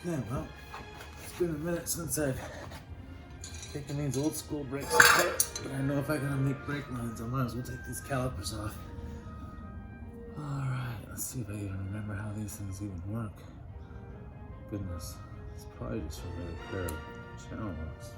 Okay, well, it's been a minute since I've taken these old school brakes apart, but I know if I gotta make brake lines, I might as well take these calipers off. Alright, let's see if I even remember how these things even work. Goodness, it's probably just a regular pair of channel locks.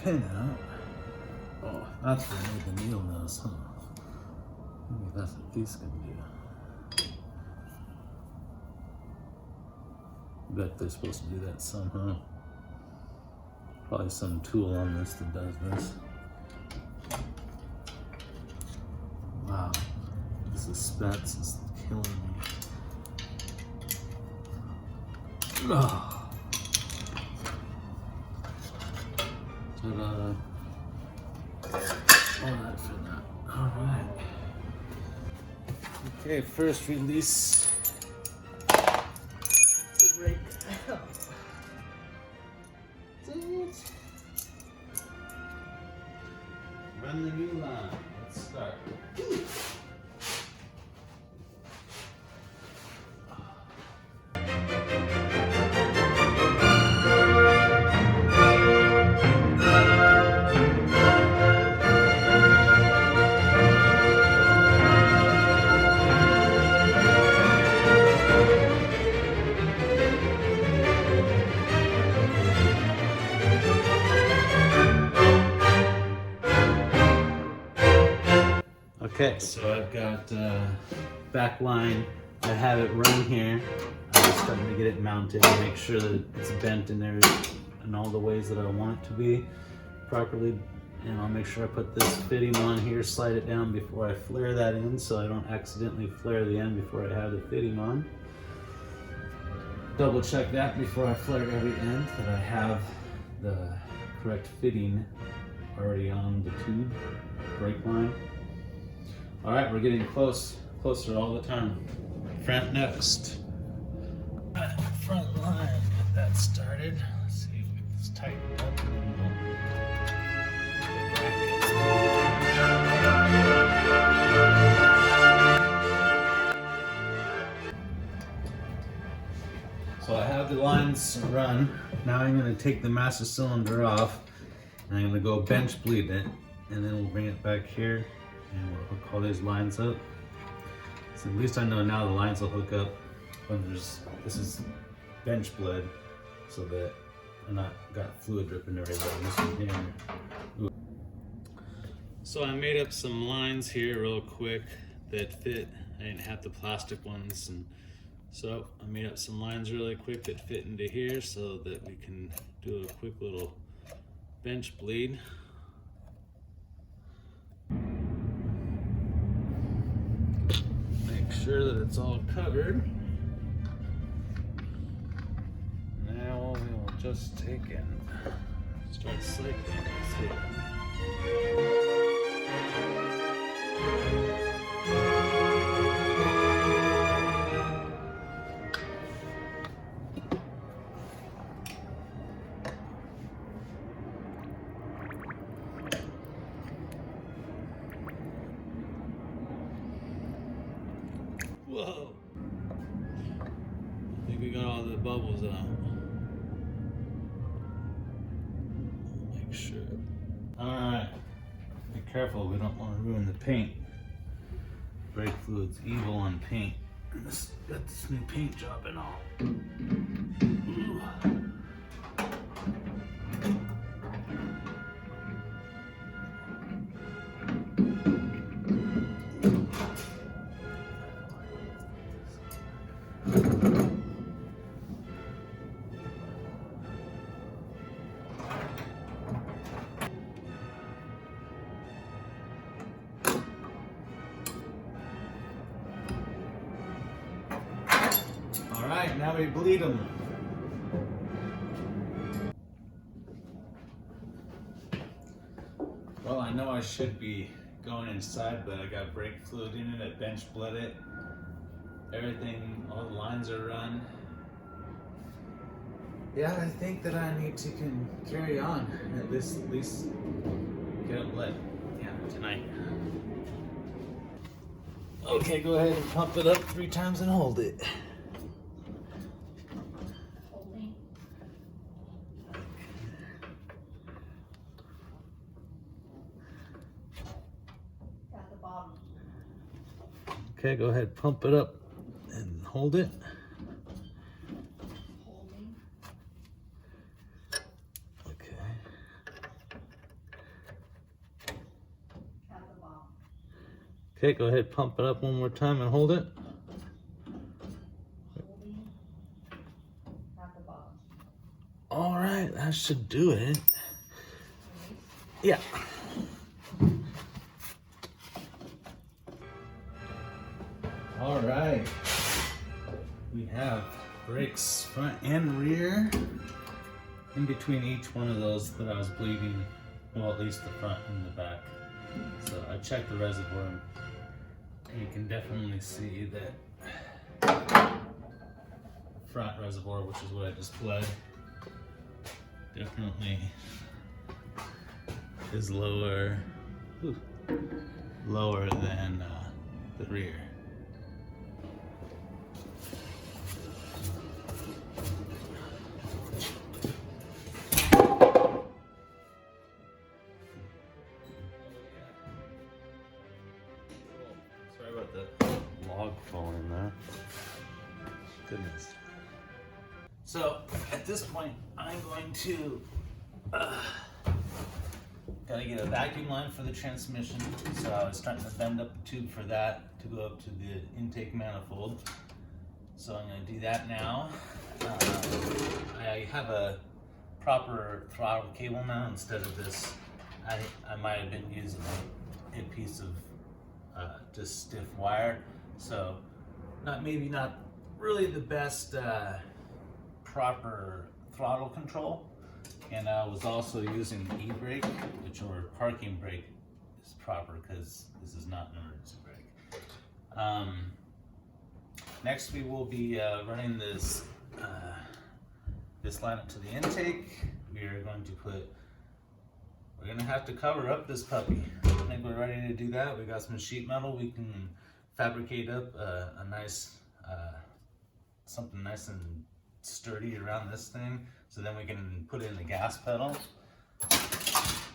Pin out. Oh, that's what made the needle nose, huh? Maybe that's what these can do. Bet they're supposed to do that somehow. Probably some tool on this that does this. Wow, the suspense is killing me. Oh. Ta-da. All that for that. All right. Okay, first release the brake. Run the new line. Let's start. Okay, so I've got back line. I have it run here. I'm just starting to get it mounted and make sure that it's bent in there in all the ways that I want it to be properly. And I'll make sure I put this fitting on here, slide it down before I flare that in so I don't accidentally flare the end before I have the fitting on. Double check that before I flare every end that I have the correct fitting already on the tube, brake line. All right, we're getting closer all the time. Front next. Front line, get that started. Let's see if we get this tightened up. So I have the lines run. Now I'm going to take the master cylinder off and I'm going to go bench bleed it, and then we'll bring it back here and we'll hook all these lines up. So at least I know now the lines will hook up when this is bench bled, so that I'm not got fluid dripping everywhere. This one here. Ooh. So I made up some lines here real quick that fit. I didn't have the plastic ones, and so I made up some lines really quick that fit into here so that we can do a quick little bench bleed. Make sure that it's all covered. Now we will just take and start cycling this here. Whoa! I think we got all the bubbles out. Make sure. Alright. Be careful, we don't want to ruin the paint. Brake fluid's evil on paint. Got this new paint job and all. Ooh. Alright, now we bleed them. Well, I know I should be going inside, but I got brake fluid in it. I bench bled it. Everything, all the lines are run. Yeah, I think that I need to carry on. At least get it bled. Yeah, tonight. Okay, go ahead and pump it up 3 times and hold it. Holding. Got the bottom. Okay, go ahead, pump it up and hold it. Holding. Okay. Got the bottom. Okay, go ahead, pump it up one more time and hold it. Holding. Got the bottom. All right, that should do it. Release. Yeah. All right. We have brakes front and rear. In between each one of those that I was bleeding, well, at least the front and the back. So I checked the reservoir, and you can definitely see that front reservoir, which is what I just bled, definitely is lower than the rear. Sorry about the log falling there. Goodness. So at this point, I'm going to gotta get a vacuum line for the transmission. So I was starting to bend up the tube for that to go up to the intake manifold. So I'm gonna do that now. I have a proper throttle cable now instead of this. I might have been using a piece of just stiff wire. So maybe not really the best proper throttle control. And I was also using the e-brake, which or parking brake is proper because this is not an emergency brake. Next we will be running this line up to the intake. We're going to have to cover up this puppy. I think we're ready to do that. We got some sheet metal. We can fabricate up a nice, something nice and sturdy around this thing. So then we can put in the gas pedal.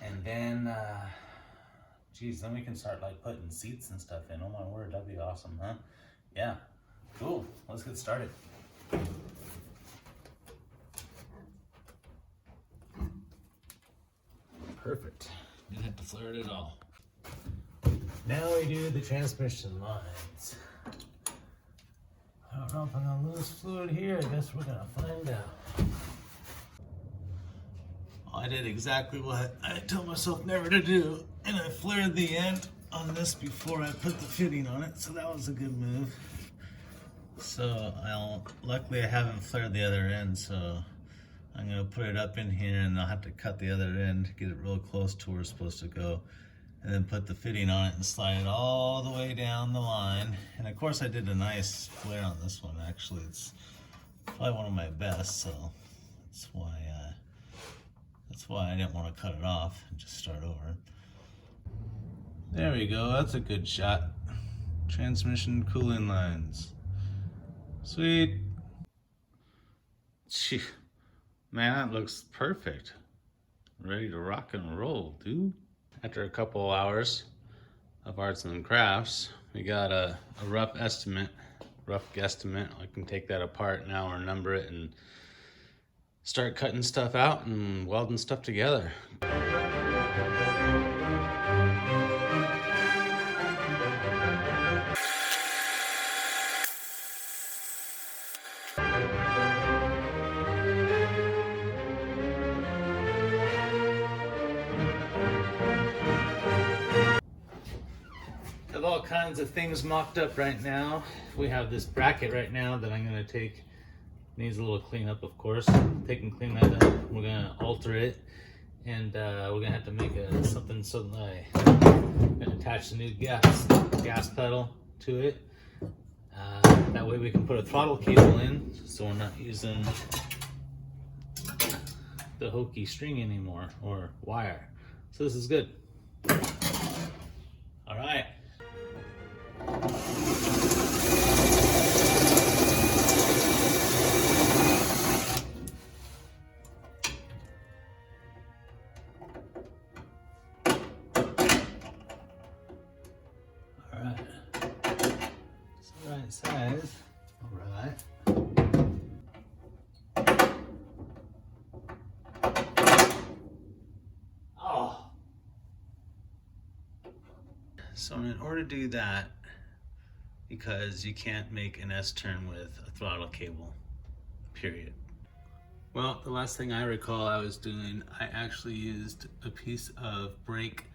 And then, then we can start like putting seats and stuff in. Oh my word, that'd be awesome, huh? Yeah, cool. Let's get started. Perfect. Didn't have to flare it at all. Now we do the transmission lines. I don't know if I'm gonna lose fluid here. I guess we're gonna find out. I did exactly what I told myself never to do, and I flared the end on this before I put the fitting on it, so that was a good move. So luckily I haven't flared the other end, so I'm gonna put it up in here and I'll have to cut the other end, get it real close to where it's supposed to go, and then put the fitting on it and slide it all the way down the line. And of course I did a nice flare on this one. Actually, it's probably one of my best, so that's why I didn't want to cut it off and just start over. There we go, that's a good shot. Transmission cooling lines. Sweet. Gee, man, that looks perfect. Ready to rock and roll, dude. After a couple hours of arts and crafts, we got a rough guesstimate. I can take that apart now or number it and start cutting stuff out and welding stuff together. Have all kinds of things mocked up right now. We have this bracket right now that I'm gonna needs a little cleanup, of course. Take and clean that up. We're gonna alter it and we're gonna have to make something so that I'm gonna attach the new gas pedal to it. That way we can put a throttle cable in, so we're not using the hokey string anymore, or wire. So this is good. All right. Right size. All right. Oh. So in order to do that, because you can't make an S-turn with a throttle cable, period. Well, the last thing I recall I was doing, I actually used a piece of brake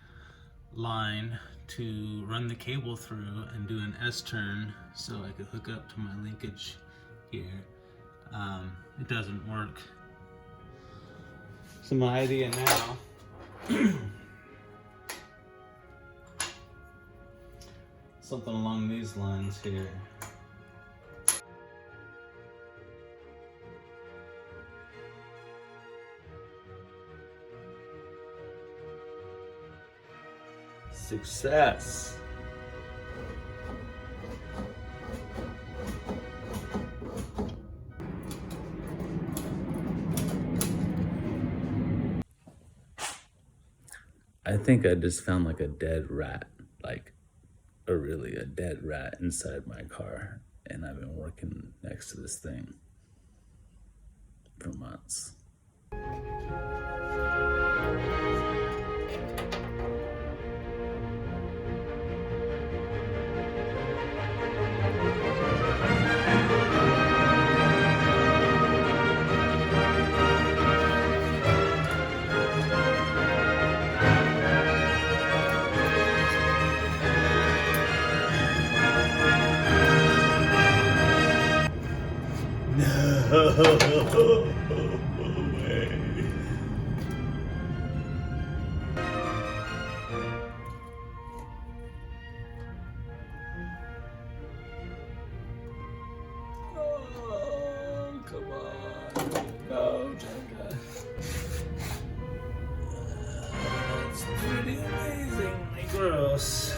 line to run the cable through and do an S-turn so I could hook up to my linkage here. It doesn't work. So my idea now, something along these lines here. Success. I think I just found like a dead rat, like a dead rat inside my car, and I've been working next to this thing for months. No way. Oh, come on. No, Jenga. That's pretty amazingly gross.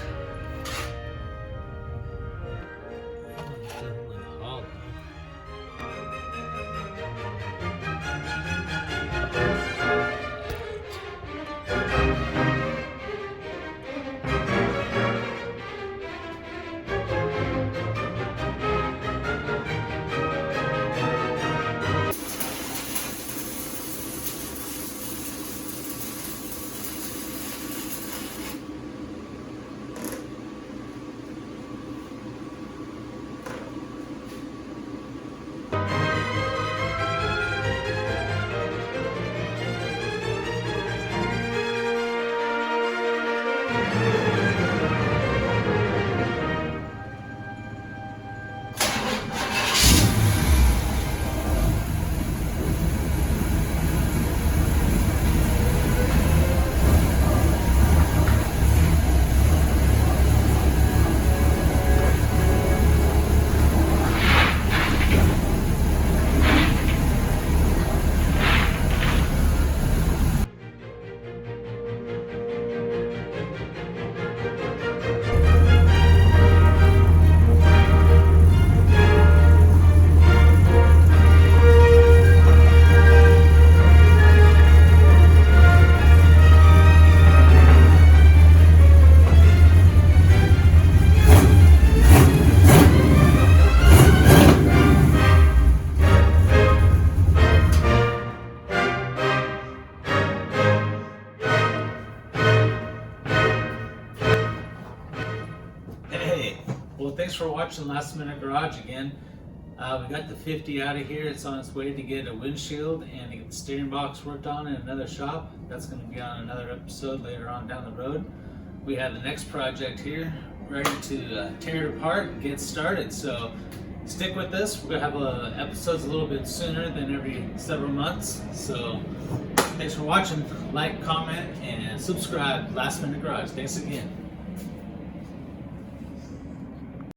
Well, thanks for watching Last Minute Garage again. We got the 50 out of here. It's on its way to get a windshield and to get the steering box worked on in another shop. That's going to be on another episode later on down the road. We have the next project here ready to tear it apart and get started. So stick with us. We're gonna have episodes a little bit sooner than every several months. So thanks for watching. Like, comment, and subscribe. Last Minute Garage. Thanks again.